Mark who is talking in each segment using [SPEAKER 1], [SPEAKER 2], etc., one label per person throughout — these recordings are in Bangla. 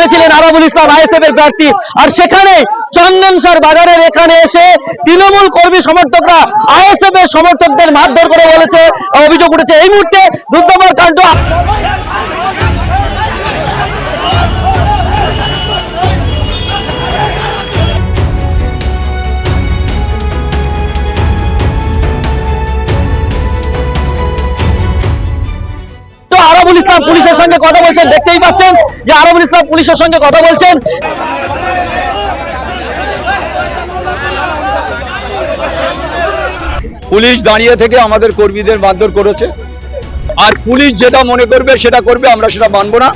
[SPEAKER 1] গেছিলেন আরাবুল ইসলাম আইএসএফ এর প্রার্থী, আর সেখানে চন্দনসর বাজারের এখানে এসে তৃণমূল কর্মী সমর্থকরা আইএসএফ এর সমর্থকদের মারধর করে বলেছে, অভিযোগ উঠেছে। এই মুহূর্তে দুর্দমার কাণ্ড। আরাবুল ইসলাম পুলিশের সঙ্গে কথা বলছেন, দেখতেই পাচ্ছেন যে আরাবুল ইসলাম পুলিশের সঙ্গে কথা বলছেন।
[SPEAKER 2] পুলিশ দাঁড়িয়ে থেকে আমাদের কর্মীদের মারধর করেছে, আর পুলিশ যেটা মনে করবে সেটা করবে, আমরা সেটা মানব না।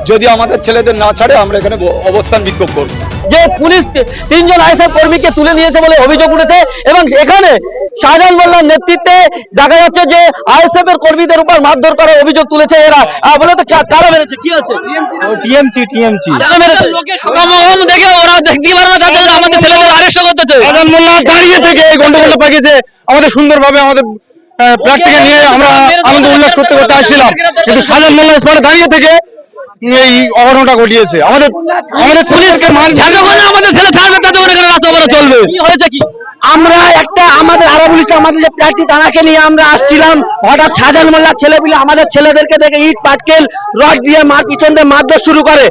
[SPEAKER 2] যদি আমাদের ছেলেদের না ছাড়ে আমরা এখানে অবস্থান বিক্ষোভ করব।
[SPEAKER 1] যে পুলিশ 3 জন আইএসএফ কর্মীকে তুলে নিয়েছে বলে অভিযোগ উঠেছে, এবং এখানে শাহজাহান মোল্লার নেতৃত্বে দেখা যাচ্ছে যে আইএসএফ এর কর্মীদের উপর মারধর করার অভিযোগ তুলেছে এরা। বলে তো কারা মেরেছে, কি আছে?
[SPEAKER 3] টিএমসি
[SPEAKER 1] লোকে সমাগম দেখে ওরা দেখতে পারবে তাদের আমাদের ছেলেদের অ্যারেস্ট করতেছে।
[SPEAKER 3] শাহজাহান মোল্লা দাঁড়িয়ে থেকে এই গন্ডগোল পাকিয়েছে, আমাদের সুন্দরভাবে আমাদের প্রার্থীকে নিয়ে আমরা আনন্দ উল্লাস করতে করতে আসছিলাম, কিন্তু শাহজাহান মোল্লা স্পটে দাঁড়িয়ে থেকে এই অঘটনটা ঘটিয়েছে। আমাদের পুলিশকে
[SPEAKER 1] যতক্ষণ না আমাদের ছেলে ছাড়বে ততক্ষণ এখানে রাস্তা বলে চলবে। কি হয়েছে কি?
[SPEAKER 4] আমরা একটা আমাদের আরাবুল ইসলাম আমাদের যে প্রার্থী তাকে নিয়ে আমরা আসছিলাম, হঠাৎ শাহজাহান মোল্লার ছেলেপিলে আমাদের ছেলেদেরকে দেখে ইট পাটকেল রড দিয়ে পিছন দিয়ে মারধর শুরু করে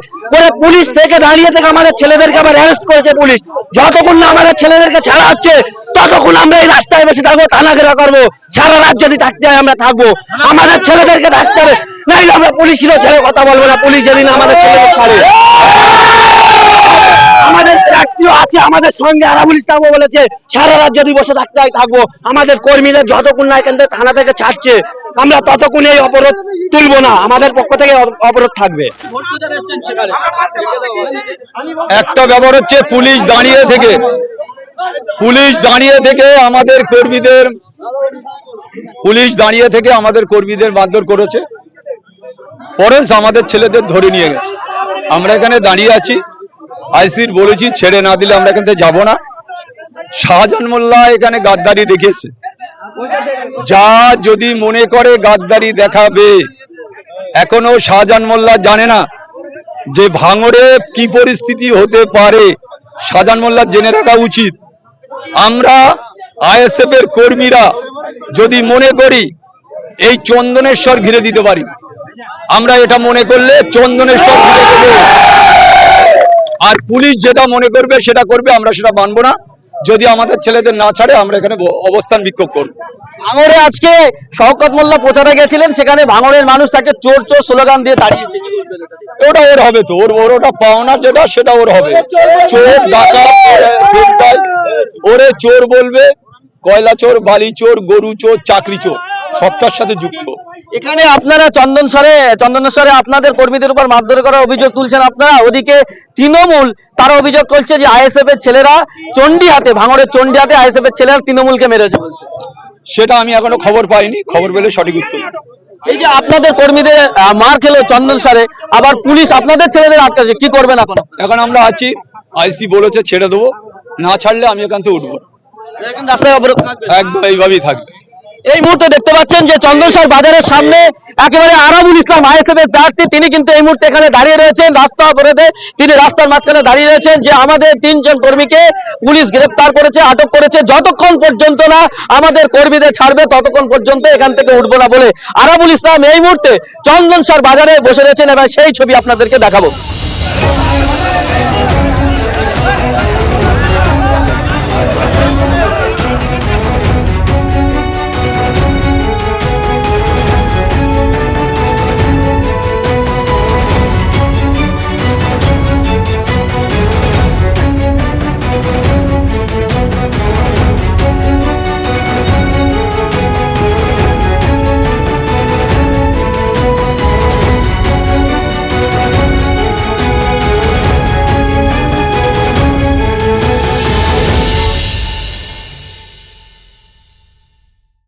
[SPEAKER 4] পুলিশ থেকে দাঁড়িয়ে থেকে আমাদের ছেলেদেরকে আবার অ্যারেস্ট করেছে পুলিশ। যতক্ষণ না আমাদের ছেলেদেরকে ছাড়া হচ্ছে ততক্ষণ আমরা এই রাস্তায় বসে থাকবো, থানাঘেরা করবো, সারা রাত যদি থাকতে হয় আমরা থাকবো, আমাদের ছেলেদেরকে থাকতে হবে, নাইলে আমরা পুলিশেরও ছেড়ে কথা বলবো না। পুলিশ যেদিন আমাদের ছেলেদের ছাড়ে, আমাদের প্রার্থীও আছে আমাদের সঙ্গে, আরাবুল ইসলামও বলেছে সারা রাত যদি বসে থাকতে হয় থাকবো। আমাদের কর্মীদের যতক্ষণ না এখান থেকে থানা থেকে ছাড়ছে আমরা ততক্ষণ এই অবরোধ তুলবো না, আমাদের পক্ষ থেকে অবরোধ থাকবে।
[SPEAKER 2] একটা ব্যাপার হচ্ছে পুলিশ দাঁড়িয়ে থেকে আমাদের কর্মীদের মারধর করেছে, পরে আমাদের ছেলেদের ধরে নিয়ে গেছে। আমরা এখানে দাঁড়িয়ে আছি, আইসির বলেছি ছেড়ে না দিলে আমরা এখান থেকে যাবো না। শাহজাহান মোল্লা এখানে গাদ্দারি দেখিয়েছে, যা যদি মনে করে গাদ্দারি দেখাবে, এখনো শাহজাহান মোল্লা জানে না যে ভাঙড়ে কি পরিস্থিতি হতে পারে। শাহজাহান মোল্লা জেনে রাখা উচিত। আমরা আইএসএফ এর কর্মীরা যদি মনে করি এই চন্দনেশ্বর ঘিরে দিতে পারি, আমরা এটা মনে করলে চন্দনেশ্বর ঘিরে দেব, আর পুলিশ যেটা মনে করবে সেটা করবে, আমরা সেটা মানব না। যদি আমাদের ছেলেদের না ছাড়ে আমরা এখানে অবস্থান বিক্ষোভ করব।
[SPEAKER 1] ভাঙড়ে আজকে শওকত মোল্লা প্রচারে গেছিলেন, সেখানে ভাঙড়ের মানুষ তাকে চোর চোর স্লোগান দিয়ে তাড়িয়েছে।
[SPEAKER 2] ওটা ওর হবে তো, ওটা পাওনা যেটা সেটা ওর হবে। চোর ডাকাত ওরে চোর বলবে, কয়লা চোর, বালি চোর, গরু চোর, চাকরি চোর, সবটার সাথে যুক্ত।
[SPEAKER 1] এখানে আপনারা চন্দনেশ্বরে আপনাদের কর্মীদের উপর মারধর করার অভিযোগ তুলছেন আপনারা, ওদিকে তৃণমূল তারা অভিযোগ করছে যে আইএসএফ এর ছেলেরা চন্ডিহাটে, ভাঙড়ের চন্ডিহাটে আইএসএফ এর ছেলেরা তৃণমূলকে মেরেছে বলছে।
[SPEAKER 2] সেটা আমি এখনো খবর পাইনি, খবর পেলে সঠিক উত্তর।
[SPEAKER 1] এই যে আপনাদের কর্মীদের মার খেলো চন্দনসরে, আবার পুলিশ আপনাদের ছেলেদের আটকাছে, কি করবেন এখন?
[SPEAKER 2] এখন আমরা আছি, আইসি বলেছে ছেড়ে দেবো, না ছাড়লে আমি এখান থেকে উঠবো।
[SPEAKER 1] এখন রাস্তায় অবরোধ থাকবে,
[SPEAKER 2] একদম এইভাবেই থাকবে।
[SPEAKER 1] এই মুহূর্তে দেখতে পাচ্ছেন যে চন্দনসর বাজারের সামনে একেবারে আরাবুল ইসলাম আইএসএফ এর প্রার্থী, তিনি কিন্তু এই মুহূর্তে এখানে দাঁড়িয়ে রয়েছেন রাস্তা অবরোধে। তিনি রাস্তার মাঝখানে দাঁড়িয়ে রয়েছেন যে আমাদের 3 জন কর্মীকে পুলিশ গ্রেফতার করেছে, আটক করেছে, যতক্ষণ পর্যন্ত না আমাদের কর্মীদের ছাড়বে ততক্ষণ পর্যন্ত এখান থেকে উঠবো না বলে আরাবুল ইসলাম এই মুহূর্তে চন্দনসর বাজারে বসে রয়েছেন, এবং সেই ছবি আপনাদেরকে দেখাবো।